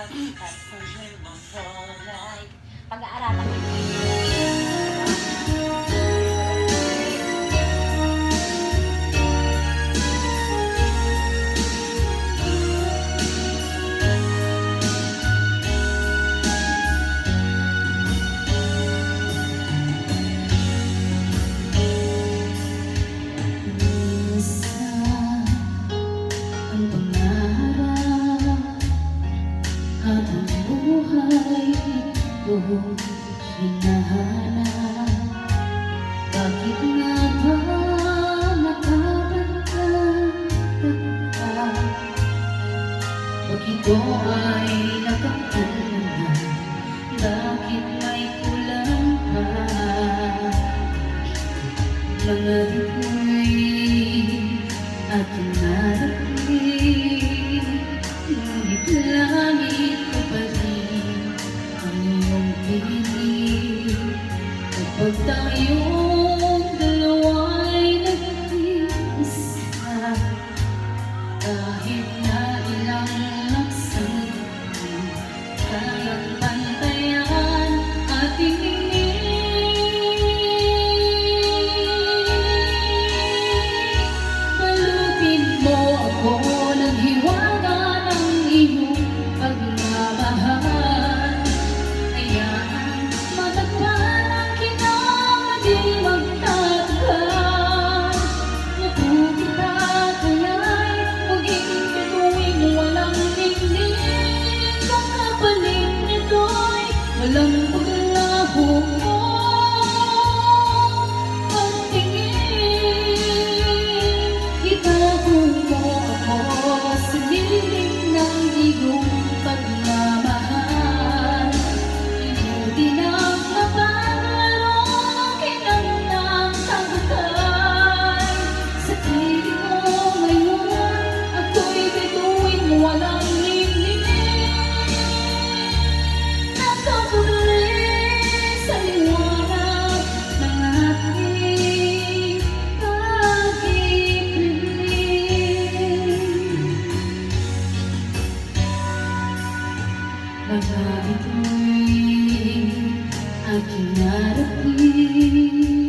at sa iyong kulay. Pag-aaralan ko hinahanap. Bakit nga ba nakabantang ka? Pag ito ay nakakulang, bakit may kulang ka? Mga bituin at narating, ngunit langit ko pa rin ang iyong piling. Kapag tayong dalawa'y nag-iisa, kahit na ilang laksang kayang bantayan ating balutin mo ako ng hiwaga ng iyong pagmamahal. Hayaan matagpan ang kinang di magtataghan. Mabuti ka kaya'y maging bituin walang ningning. Kakapalit nito'y walang paglaho mo. Itapon mo ako sa lilim ng iyong pagmamahal. Hindi na mapaglaro ng kinang ng tagakay. Sa piling mo ngayon, ako'y bituin walang ningning. Nakapuli sa liwanag ng ating pag-ibig. Mga ito'y aking narating.